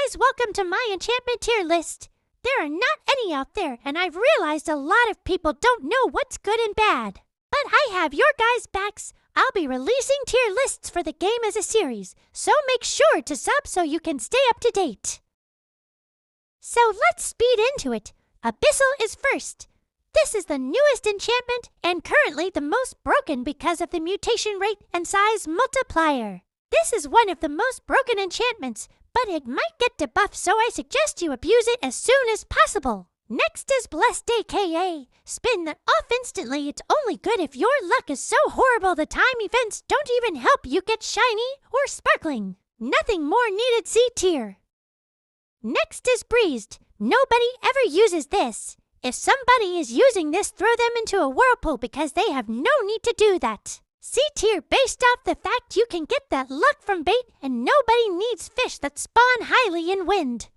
guys, welcome to my enchantment tier list. There are not any out there, and I've realized a lot of people don't know what's good and bad. But I have your guys' backs. I'll be releasing tier lists for the game as a series, so make sure to sub so you can stay up to date. So let's speed into it. Abyssal is first. This is the newest enchantment and currently the most broken because of the mutation rate and size multiplier. This is one of the most broken enchantments, but it might get debuffed, so I suggest you abuse it as soon as possible. Next is Blessed, aka spin that off instantly. It's only good if your luck is so horrible the time events don't even help you get shiny or sparkling. Nothing more needed. C tier. Next is Breezed. Nobody ever uses this. If somebody is using this, throw them into a whirlpool because they have no need to do that. C tier based off the fact you can get that luck from bait and nobody needs fish that spawn highly in wind.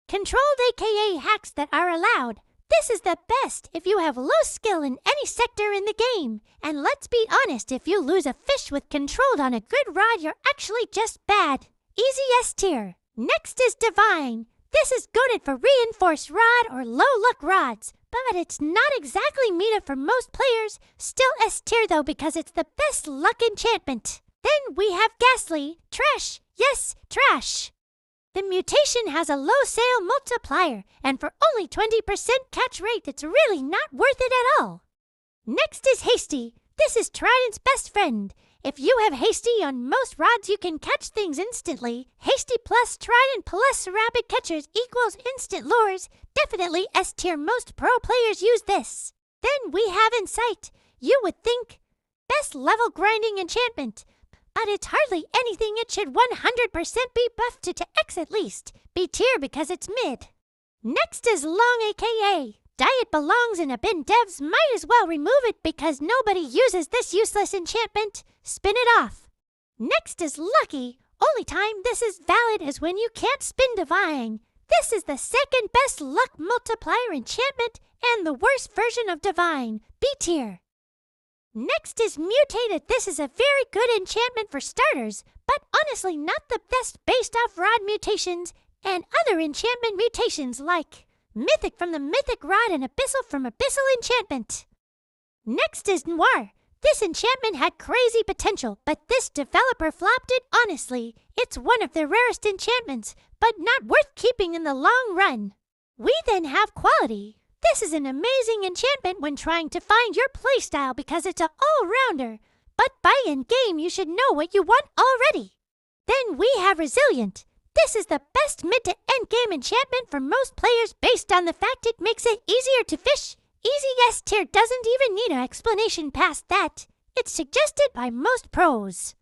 Controlled, aka hacks that are allowed. This is the best if you have low skill in any sector in the game. And let's be honest, if you lose a fish with controlled on a good rod, you're actually just bad. Easy S tier. Next is Divine. This is goated for reinforced rod or low luck rods, but it's not exactly meta for most players. Still S tier though because it's the best luck enchantment. Then we have Ghastly. Trash. Yes, trash. The mutation has a low sale multiplier, and for only 20% catch rate, it's really not worth it at all. Next is Hasty. This is Trident's best friend. If you have Hasty on most rods, you can catch things instantly. Hasty plus Trident plus Rabbit Catchers equals instant lures. Definitely S tier. Most pro players use this. Then we have Insight. You would think best level grinding enchantment, but it's hardly anything. It should 100% be buffed to X at least. B tier because it's mid. Next is Long, aka Diet belongs in a bin. Devs might as well remove it because nobody uses this useless enchantment. Spin it off. Next is Lucky. Only time this is valid is when you can't spin Divine. This is the second best luck multiplier enchantment and the worst version of Divine. B tier. Next is Mutated. This is a very good enchantment for starters, but honestly not the best based off rod mutations and other enchantment mutations like Mythic from the Mythic Rod and Abyssal from Abyssal Enchantment. Next is Noir. This enchantment had crazy potential, but this developer flopped it. Honestly, it's one of the rarest enchantments, but not worth keeping in the long run. We then have Quality. This is an amazing enchantment when trying to find your playstyle because it's an all-rounder, but by in-game you should know what you want already. Then we have Resilient. This is the best mid to end game enchantment for most players based on the fact it makes it easier to fish. Easy S tier doesn't even need an explanation past that. It's suggested by most pros.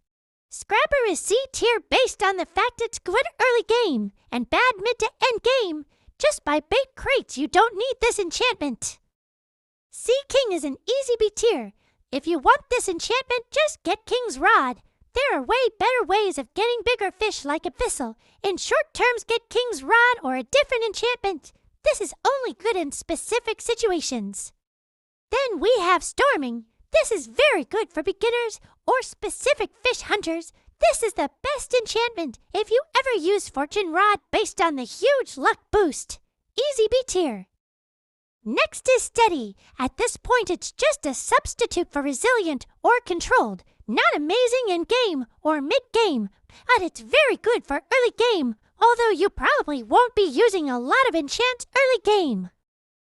Scrapper is C tier based on the fact it's good early game and bad mid to end game. Just by bait crates you don't need this enchantment. Sea King is an easy B tier. If you want this enchantment, just get King's Rod. There are way better ways of getting bigger fish like Abyssal. In short terms, get King's Rod or a different enchantment. This is only good in specific situations. Then we have Storming. This is very good for beginners or specific fish hunters. This is the best enchantment if you ever use Fortune Rod based on the huge luck boost. Easy B tier. Next is Steady. At this point, it's just a substitute for Resilient or Controlled. Not amazing in game or mid-game, but it's very good for early game, although you probably won't be using a lot of enchants early game.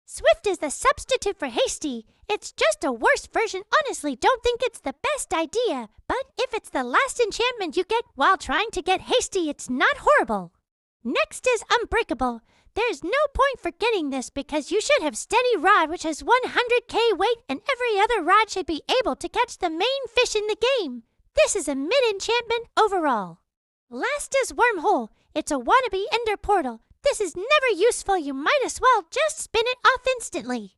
Swift is the substitute for Hasty. It's just a worse version. Honestly, don't think it's the best idea, but if it's the last enchantment you get while trying to get Hasty, it's not horrible. Next is Unbreakable. There's no point for getting this because you should have Steady Rod, which has 100k weight, and every other rod should be able to catch the main fish in the game. This is a mid-enchantment overall. Last is Wormhole. It's a wannabe ender portal. This is never useful. You might as well just spin it off instantly.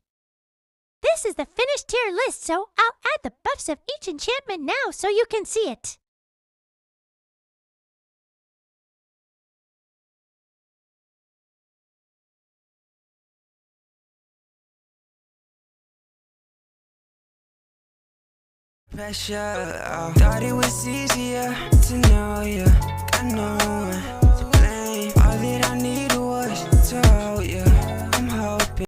This is the finished tier list, so I'll add the buffs of each enchantment now so you can see it. Pressure, thought it was easier to know you. I know